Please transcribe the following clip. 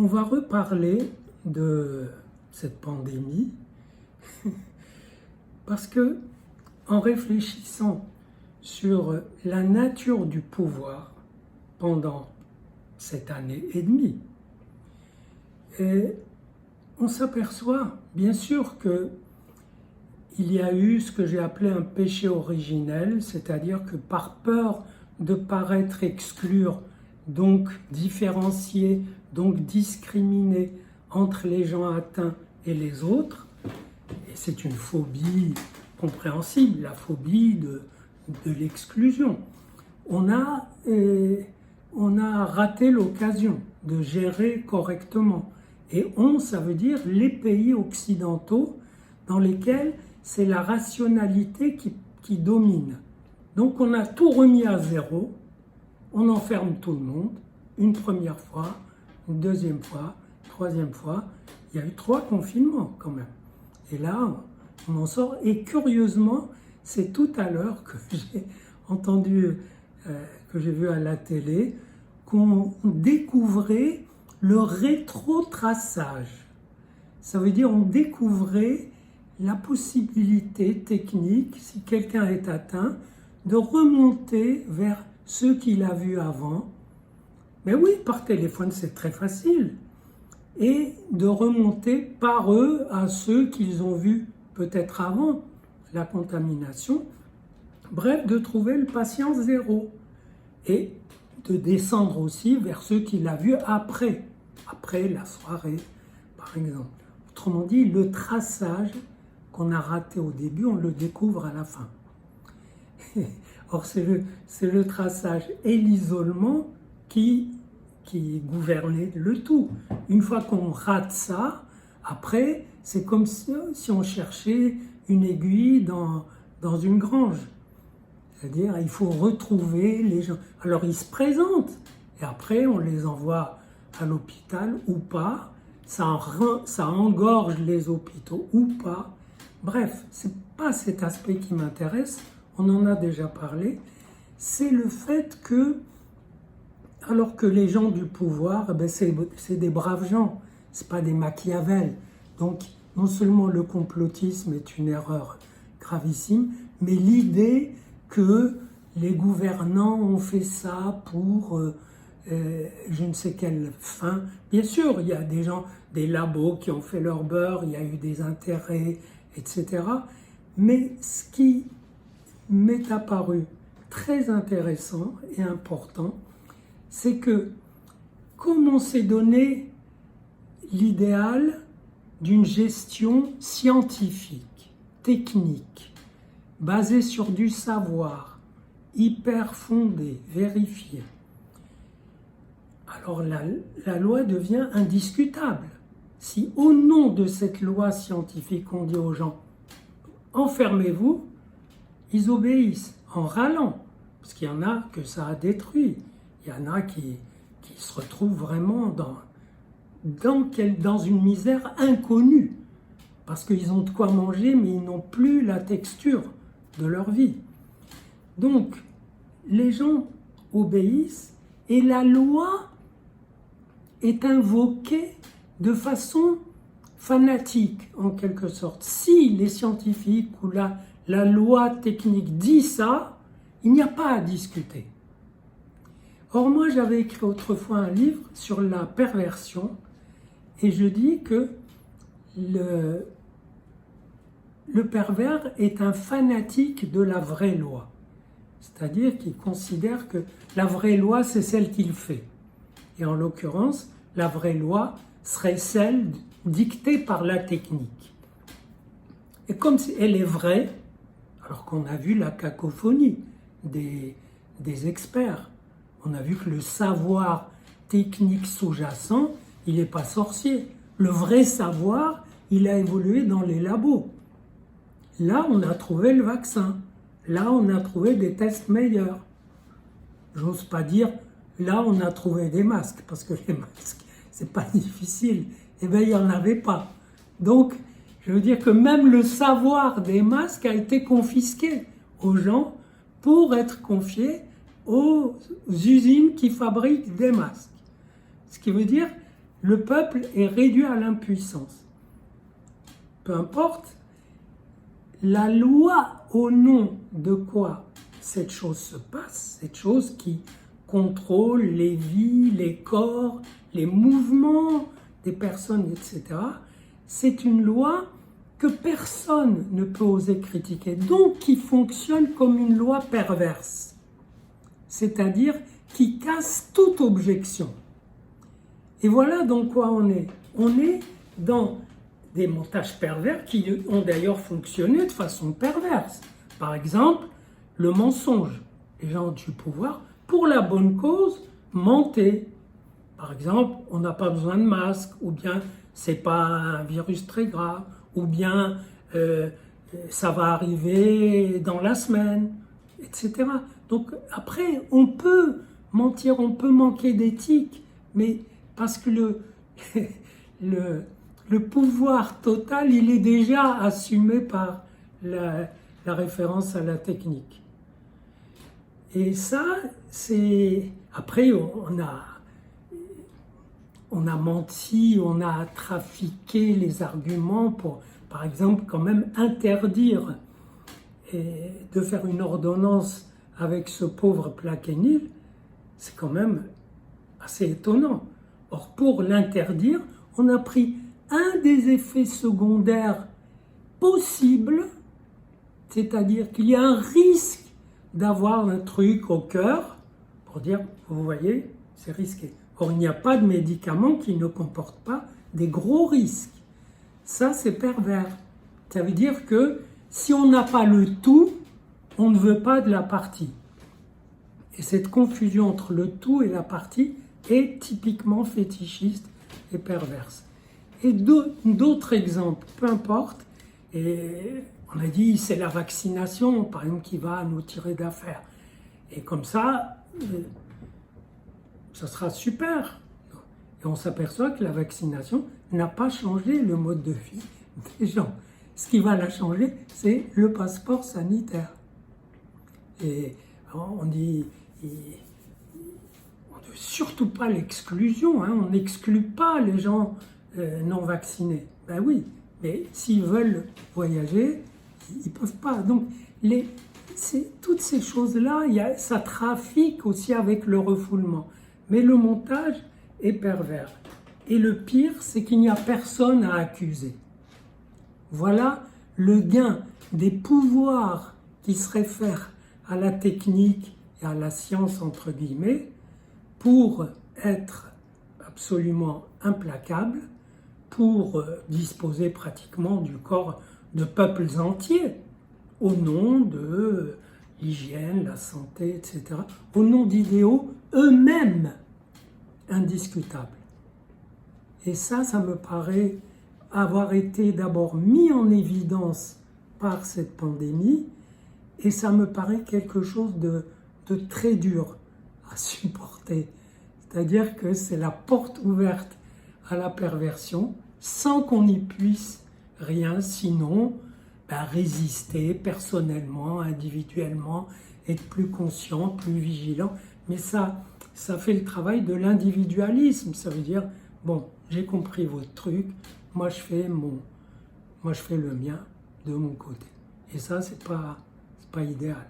On va reparler de cette pandémie parce que, en réfléchissant sur la nature du pouvoir pendant cette année et demie, on s'aperçoit bien sûr que il y a eu ce que j'ai appelé un péché originel, c'est-à-dire que par peur de paraître exclure, donc différencier, donc discriminer entre les gens atteints et les autres, et c'est une phobie compréhensible, la phobie de l'exclusion. On a raté l'occasion de gérer correctement. Et ça veut dire les pays occidentaux dans lesquels c'est la rationalité qui domine. Donc on a tout remis à zéro, on enferme tout le monde, une première fois, une deuxième fois, troisième fois. Il y a eu 3 confinements quand même. Et là, on en sort. Et curieusement, c'est tout à l'heure que j'ai entendu, que j'ai vu à la télé, qu'on découvrait le rétrotraçage. Ça veut dire on découvrait la possibilité technique, si quelqu'un est atteint, de remonter vers ceux qu'il a vus avant. Mais oui, par téléphone, c'est très facile. Et de remonter par eux à ceux qu'ils ont vus peut-être avant la contamination. Bref, de trouver le patient zéro. Et de descendre aussi vers ceux qu'il a vus après la soirée, par exemple. Autrement dit, le traçage qu'on a raté au début, on le découvre à la fin. Or, c'est le traçage et l'isolement qui gouvernait le tout. Une fois qu'on rate ça, après, c'est comme si on cherchait une aiguille dans une grange. C'est-à-dire, il faut retrouver les gens. Alors, ils se présentent, et après, on les envoie à l'hôpital ou pas. Ça engorge les hôpitaux ou pas. Bref, c'est pas cet aspect qui m'intéresse, on en a déjà parlé. C'est le fait que, alors que les gens du pouvoir, c'est des braves gens, c'est pas des Machiavel. Donc, non seulement le complotisme est une erreur gravissime, mais l'idée que les gouvernants ont fait ça pour je ne sais quelle fin. Bien sûr, il y a des gens, des labos qui ont fait leur beurre, il y a eu des intérêts, etc. Mais ce qui m'est apparu très intéressant et important, c'est que comme on s'est donné l'idéal d'une gestion scientifique, technique, basée sur du savoir, hyper fondé, vérifié, alors la loi devient indiscutable. Si au nom de cette loi scientifique on dit aux gens « enfermez-vous », ils obéissent en râlant, parce qu'il y en a que ça a détruit. Il y en a qui se retrouvent vraiment dans une misère inconnue, parce qu'ils ont de quoi manger, mais ils n'ont plus la texture de leur vie. Donc, les gens obéissent et la loi est invoquée de façon fanatique, en quelque sorte. Si les scientifiques ou la loi technique dit ça, il n'y a pas à discuter. Or, moi, j'avais écrit autrefois un livre sur la perversion, et je dis que le pervers est un fanatique de la vraie loi. C'est-à-dire qu'il considère que la vraie loi, c'est celle qu'il fait. Et en l'occurrence, la vraie loi serait celle dictée par la technique. Et comme elle est vraie, alors qu'on a vu la cacophonie des experts, on a vu que le savoir technique sous-jacent, il n'est pas sorcier. Le vrai savoir, il a évolué dans les labos. Là, on a trouvé le vaccin. Là, on a trouvé des tests meilleurs. J'ose pas dire, là, on a trouvé des masques, parce que les masques, c'est pas difficile. Eh bien, il n'y en avait pas. Donc, je veux dire que même le savoir des masques a été confisqué aux gens pour être confié aux usines qui fabriquent des masques. Ce qui veut dire le peuple est réduit à l'impuissance. Peu importe, la loi au nom de quoi cette chose se passe, cette chose qui contrôle les vies, les corps, les mouvements des personnes, etc., c'est une loi que personne ne peut oser critiquer, donc qui fonctionne comme une loi perverse, c'est-à-dire qui casse toute objection. Et voilà dans quoi on est. On est dans des montages pervers qui ont d'ailleurs fonctionné de façon perverse. Par exemple, le mensonge. Les gens du pouvoir, pour la bonne cause, mentaient. Par exemple, on n'a pas besoin de masque, ou bien c'est pas un virus très grave, ou bien ça va arriver dans la semaine, etc. Donc après, on peut mentir, on peut manquer d'éthique, mais parce que le pouvoir total, il est déjà assumé par la référence à la technique. Et ça, c'est... Après, on a menti, on a trafiqué les arguments pour, par exemple, quand même interdire de faire une ordonnance avec ce pauvre Plaquenil. C'est quand même assez étonnant. Or, pour l'interdire, on a pris un des effets secondaires possibles, c'est-à-dire qu'il y a un risque d'avoir un truc au cœur, pour dire, vous voyez, c'est risqué. Or, il n'y a pas de médicament qui ne comporte pas des gros risques. Ça, c'est pervers. Ça veut dire que si on n'a pas le tout, on ne veut pas de la partie. Et cette confusion entre le tout et la partie est typiquement fétichiste et perverse. Et d'autres exemples, peu importe, et on a dit c'est la vaccination, par exemple, qui va nous tirer d'affaire. Et comme ça sera super. Et on s'aperçoit que la vaccination n'a pas changé le mode de vie des gens. Ce qui va la changer, c'est le passeport sanitaire. Et on dit, on ne veut surtout pas l'exclusion, hein, on n'exclut pas les gens non vaccinés. Ben oui, mais s'ils veulent voyager, ils ne peuvent pas. Donc, toutes ces choses-là, ça trafique aussi avec le refoulement. Mais le montage est pervers. Et le pire, c'est qu'il n'y a personne à accuser. Voilà le gain des pouvoirs qui se réfèrent à la technique et à la science, entre guillemets, pour être absolument implacables, pour disposer pratiquement du corps de peuples entiers, au nom de l'hygiène, la santé, etc., au nom d'idéaux eux-mêmes indiscutables. Et ça me paraît avoir été d'abord mis en évidence par cette pandémie, et ça me paraît quelque chose de très dur à supporter. C'est-à-dire que c'est la porte ouverte à la perversion, sans qu'on n'y puisse rien, sinon résister personnellement, individuellement, être plus conscient, plus vigilant. Mais ça fait le travail de l'individualisme. Ça veut dire, bon, j'ai compris votre truc, moi je fais le mien de mon côté. Et ça, c'est pas idéal.